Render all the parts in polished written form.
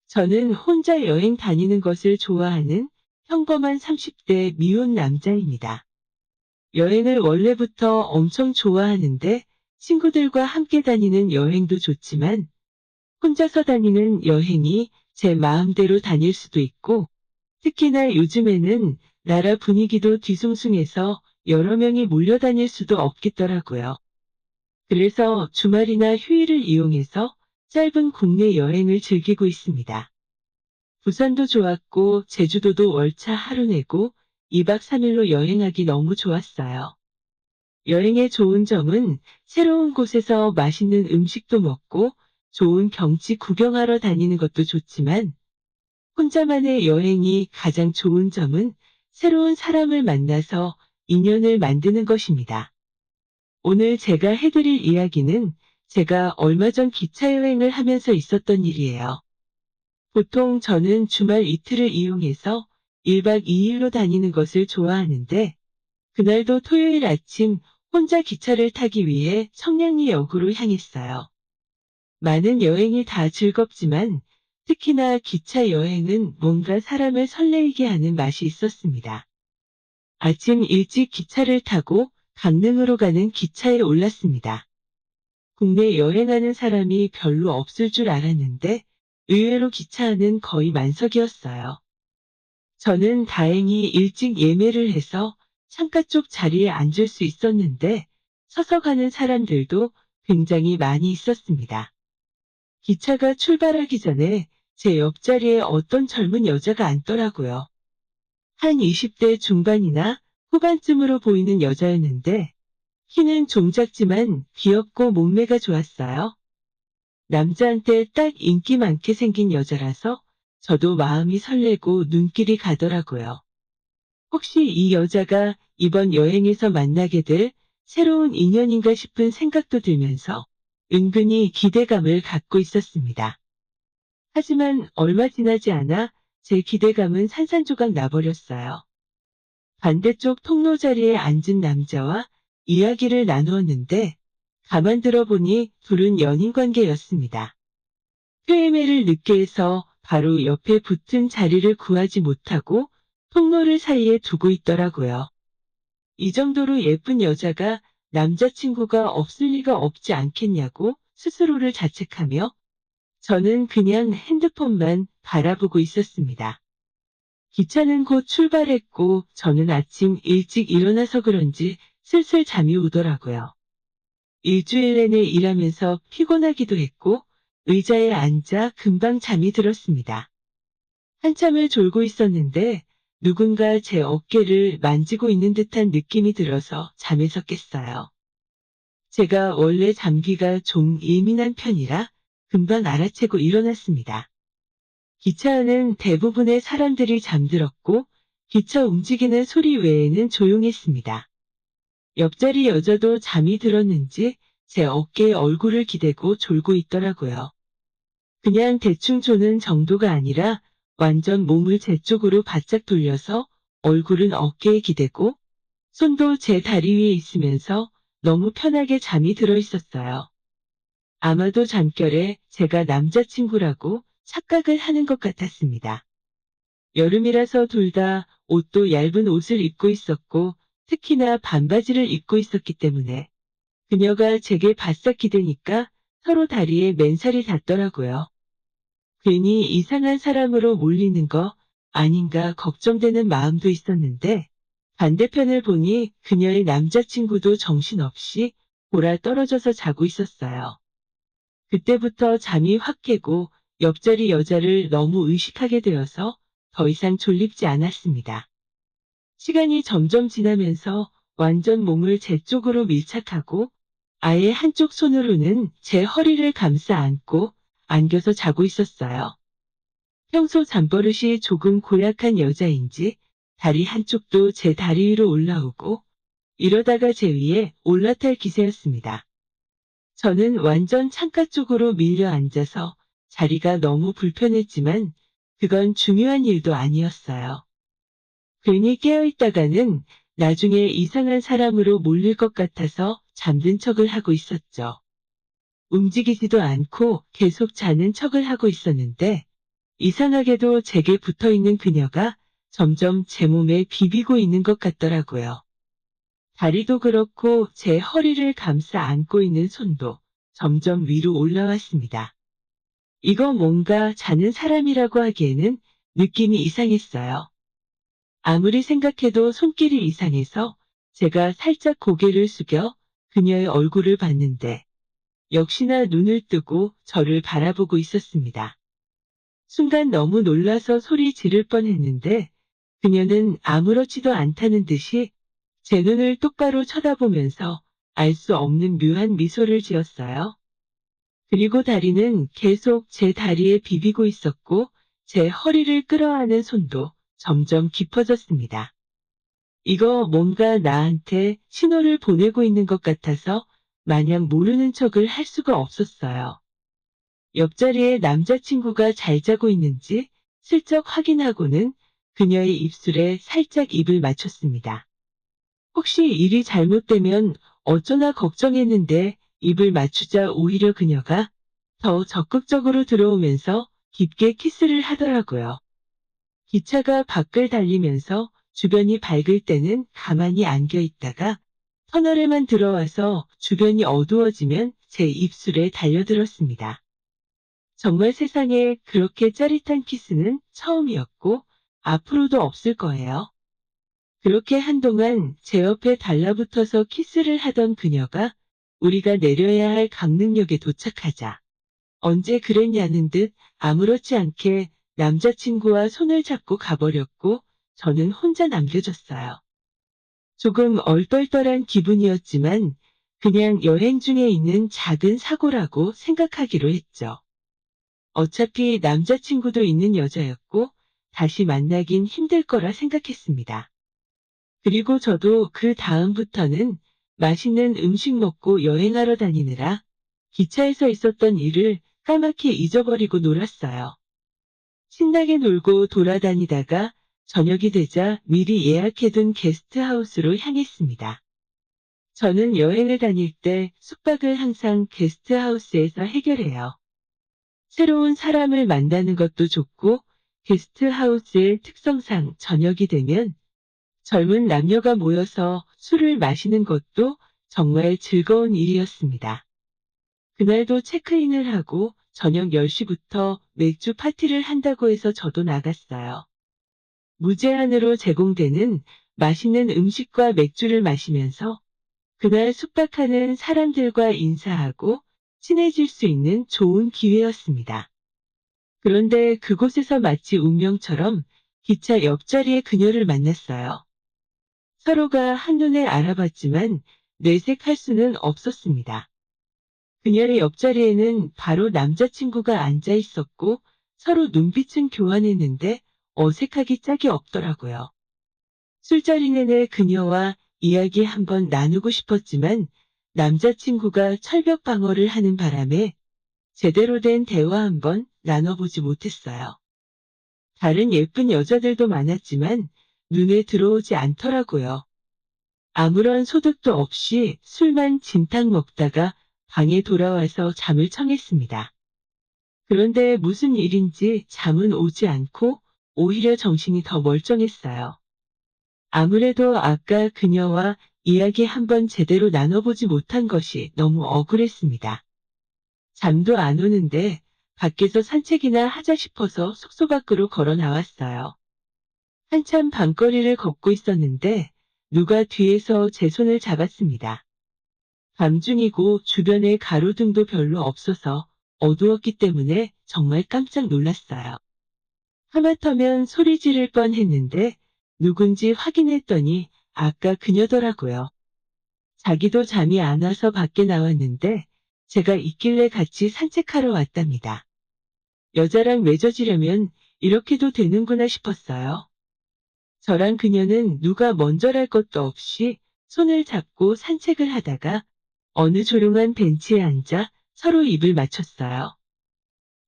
저는 혼자 여행 다니는 것을 좋아하는 평범한 30대 미혼 남자입니다. 여행을 원래부터 엄청 좋아하는데 친구들과 함께 다니는 여행도 좋지만 혼자서 다니는 여행이 제 마음대로 다닐 수도 있고 특히나 요즘에는 나라 분위기도 뒤숭숭해서 여러 명이 몰려다닐 수도 없겠더라고요. 그래서 주말이나 휴일을 이용해서 짧은 국내 여행을 즐기고 있습니다. 부산도 좋았고 제주도도 월차 하루 내고 2박 3일로 여행하기 너무 좋았어요. 여행의 좋은 점은 새로운 곳에서 맛있는 음식도 먹고 좋은 경치 구경하러 다니는 것도 좋지만 혼자만의 여행이 가장 좋은 점은 새로운 사람을 만나서 인연을 만드는 것입니다. 오늘 제가 해드릴 이야기는 제가 얼마 전 기차 여행을 하면서 있었던 일이에요. 보통 저는 주말 이틀을 이용해서 1박 2일로 다니는 것을 좋아하는데 그날도 토요일 아침 혼자 기차를 타기 위해 청량리역으로 향했어요. 많은 여행이 다 즐겁지만 특히나 기차 여행은 뭔가 사람을 설레이게 하는 맛이 있었습니다. 아침 일찍 기차를 타고 강릉으로 가는 기차에 올랐습니다. 국내 여행하는 사람이 별로 없을 줄 알았는데 의외로 기차 안은 거의 만석이었어요. 저는 다행히 일찍 예매를 해서 창가 쪽 자리에 앉을 수 있었는데 서서 가는 사람들도 굉장히 많이 있었습니다. 기차가 출발하기 전에 제 옆자리에 어떤 젊은 여자가 앉더라고요. 한 20대 중반이나 후반쯤으로 보이는 여자였는데 키는 좀 작지만 귀엽고 몸매가 좋았어요. 남자한테 딱 인기 많게 생긴 여자라서 저도 마음이 설레고 눈길이 가더라고요. 혹시 이 여자가 이번 여행에서 만나게 될 새로운 인연인가 싶은 생각도 들면서 은근히 기대감을 갖고 있었습니다. 하지만 얼마 지나지 않아 제 기대감은 산산조각 나버렸어요. 반대쪽 통로 자리에 앉은 남자와 이야기를 나누었는데 가만 들어보니 둘은 연인 관계였습니다. 쾌예매를 늦게 해서 바로 옆에 붙은 자리를 구하지 못하고 통로를 사이에 두고 있더라고요. 이 정도로 예쁜 여자가 남자친구가 없을 리가 없지 않겠냐고 스스로를 자책하며 저는 그냥 핸드폰만 바라보고 있었습니다. 기차는 곧 출발했고 저는 아침 일찍 일어나서 그런지 슬슬 잠이 오더라고요. 일주일 내내 일하면서 피곤하기도 했고 의자에 앉아 금방 잠이 들었습니다. 한참을 졸고 있었는데 누군가 제 어깨를 만지고 있는 듯한 느낌이 들어서 잠에서 깼어요. 제가 원래 잠귀가 좀 예민한 편이라 금방 알아채고 일어났습니다. 기차 안은 대부분의 사람들이 잠들었고 기차 움직이는 소리 외에는 조용했습니다. 옆자리 여자도 잠이 들었는지 제 어깨에 얼굴을 기대고 졸고 있더라고요. 그냥 대충 조는 정도가 아니라 완전 몸을 제 쪽으로 바짝 돌려서 얼굴은 어깨에 기대고 손도 제 다리 위에 있으면서 너무 편하게 잠이 들어 있었어요. 아마도 잠결에 제가 남자친구라고 착각을 하는 것 같았습니다. 여름이라서 둘 다 옷도 얇은 옷을 입고 있었고 특히나 반바지를 입고 있었기 때문에 그녀가 제게 바싹 기대니까 서로 다리에 맨살이 닿더라고요. 괜히 이상한 사람으로 몰리는 거 아닌가 걱정되는 마음도 있었는데 반대편을 보니 그녀의 남자친구도 정신없이 골아 떨어져서 자고 있었어요. 그때부터 잠이 확 깨고 옆자리 여자를 너무 의식하게 되어서 더 이상 졸립지 않았습니다. 시간이 점점 지나면서 완전 몸을 제 쪽으로 밀착하고 아예 한쪽 손으로는 제 허리를 감싸 안고 안겨서 자고 있었어요. 평소 잠버릇이 조금 고약한 여자인지 다리 한쪽도 제 다리 위로 올라오고 이러다가 제 위에 올라탈 기세였습니다. 저는 완전 창가 쪽으로 밀려 앉아서 자리가 너무 불편했지만 그건 중요한 일도 아니었어요. 괜히 깨어있다가는 나중에 이상한 사람으로 몰릴 것 같아서 잠든 척을 하고 있었죠. 움직이지도 않고 계속 자는 척을 하고 있었는데 이상하게도 제게 붙어있는 그녀가 점점 제 몸에 비비고 있는 것 같더라고요. 다리도 그렇고 제 허리를 감싸 안고 있는 손도 점점 위로 올라왔습니다. 이거 뭔가 자는 사람이라고 하기에는 느낌이 이상했어요. 아무리 생각해도 손길이 이상해서 제가 살짝 고개를 숙여 그녀의 얼굴을 봤는데 역시나 눈을 뜨고 저를 바라보고 있었습니다. 순간 너무 놀라서 소리 지를 뻔했는데 그녀는 아무렇지도 않다는 듯이 제 눈을 똑바로 쳐다보면서 알 수 없는 묘한 미소를 지었어요. 그리고 다리는 계속 제 다리에 비비고 있었고 제 허리를 끌어안은 손도 점점 깊어졌습니다. 이거 뭔가 나한테 신호를 보내고 있는 것 같아서 마냥 모르는 척을 할 수가 없었어요. 옆자리에 남자친구가 잘 자고 있는지 슬쩍 확인하고는 그녀의 입술에 살짝 입을 맞췄습니다. 혹시 일이 잘못되면 어쩌나 걱정했는데 입을 맞추자 오히려 그녀가 더 적극적으로 들어오면서 깊게 키스를 하더라고요. 기차가 밖을 달리면서 주변이 밝을 때는 가만히 안겨 있다가 터널에만 들어와서 주변이 어두워지면 제 입술에 달려들었습니다. 정말 세상에 그렇게 짜릿한 키스는 처음이었고 앞으로도 없을 거예요. 그렇게 한동안 제 옆에 달라붙어서 키스를 하던 그녀가 우리가 내려야 할 강릉역에 도착하자 언제 그랬냐는 듯 아무렇지 않게 남자친구와 손을 잡고 가버렸고 저는 혼자 남겨졌어요. 조금 얼떨떨한 기분이었지만 그냥 여행 중에 있는 작은 사고라고 생각하기로 했죠. 어차피 남자친구도 있는 여자였고 다시 만나긴 힘들 거라 생각했습니다. 그리고 저도 그 다음부터는 맛있는 음식 먹고 여행하러 다니느라 기차에서 있었던 일을 까맣게 잊어버리고 놀았어요. 신나게 놀고 돌아다니다가 저녁이 되자 미리 예약해둔 게스트하우스로 향했습니다. 저는 여행을 다닐 때 숙박을 항상 게스트하우스에서 해결해요. 새로운 사람을 만나는 것도 좋고 게스트하우스의 특성상 저녁이 되면 젊은 남녀가 모여서 술을 마시는 것도 정말 즐거운 일이었습니다. 그날도 체크인을 하고 저녁 10시부터 맥주 파티를 한다고 해서 저도 나갔어요. 무제한으로 제공되는 맛있는 음식과 맥주를 마시면서 그날 숙박하는 사람들과 인사하고 친해질 수 있는 좋은 기회였습니다. 그런데 그곳에서 마치 운명처럼 기차 옆자리에 그녀를 만났어요. 서로가 한눈에 알아봤지만 내색할 수는 없었습니다. 그녀의 옆자리에는 바로 남자친구가 앉아 있었고 서로 눈빛은 교환했는데 어색하기 짝이 없더라고요. 술자리 내내 그녀와 이야기 한번 나누고 싶었지만 남자친구가 철벽 방어를 하는 바람에 제대로 된 대화 한번 나눠보지 못했어요. 다른 예쁜 여자들도 많았지만 눈에 들어오지 않더라고요. 아무런 소득도 없이 술만 진탕 먹다가 방에 돌아와서 잠을 청했습니다. 그런데 무슨 일인지 잠은 오지 않고 오히려 정신이 더 멀쩡했어요. 아무래도 아까 그녀와 이야기 한번 제대로 나눠보지 못한 것이 너무 억울했습니다. 잠도 안 오는데 밖에서 산책이나 하자 싶어서 숙소 밖으로 걸어 나왔어요. 한참 밤거리를 걷고 있었는데 누가 뒤에서 제 손을 잡았습니다. 밤중이고 주변에 가로등도 별로 없어서 어두웠기 때문에 정말 깜짝 놀랐어요. 하마터면 소리 지를 뻔했는데 누군지 확인했더니 아까 그녀더라고요. 자기도 잠이 안 와서 밖에 나왔는데 제가 있길래 같이 산책하러 왔답니다. 여자랑 맺어지려면 이렇게도 되는구나 싶었어요. 저랑 그녀는 누가 먼저랄 것도 없이 손을 잡고 산책을 하다가 어느 조용한 벤치에 앉아 서로 입을 맞췄어요.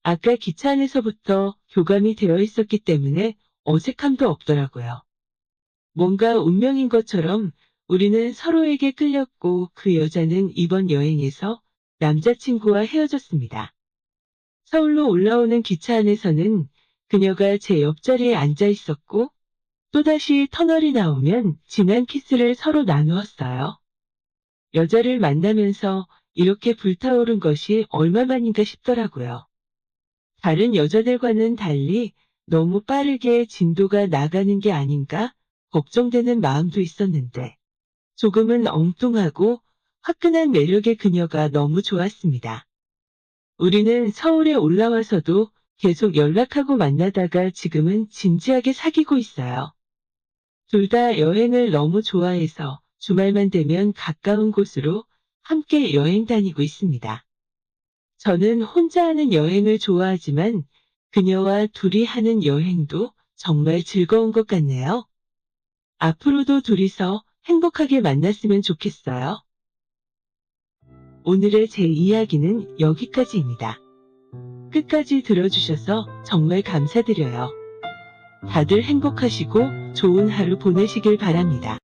아까 기차 안에서부터 교감이 되어 있었기 때문에 어색함도 없더라고요. 뭔가 운명인 것처럼 우리는 서로에게 끌렸고 그 여자는 이번 여행에서 남자친구와 헤어졌습니다. 서울로 올라오는 기차 안에서는 그녀가 제 옆자리에 앉아 있었고, 또다시 터널이 나오면 진한 키스를 서로 나누었어요. 여자를 만나면서 이렇게 불타오른 것이 얼마만인가 싶더라고요. 다른 여자들과는 달리 너무 빠르게 진도가 나가는 게 아닌가 걱정되는 마음도 있었는데, 조금은 엉뚱하고 화끈한 매력의 그녀가 너무 좋았습니다. 우리는 서울에 올라와서도 계속 연락하고 만나다가 지금은 진지하게 사귀고 있어요. 둘 다 여행을 너무 좋아해서 주말만 되면 가까운 곳으로 함께 여행 다니고 있습니다. 저는 혼자 하는 여행을 좋아하지만 그녀와 둘이 하는 여행도 정말 즐거운 것 같네요. 앞으로도 둘이서 행복하게 만났으면 좋겠어요. 오늘의 제 이야기는 여기까지입니다. 끝까지 들어주셔서 정말 감사드려요. 다들 행복하시고 좋은 하루 보내시길 바랍니다.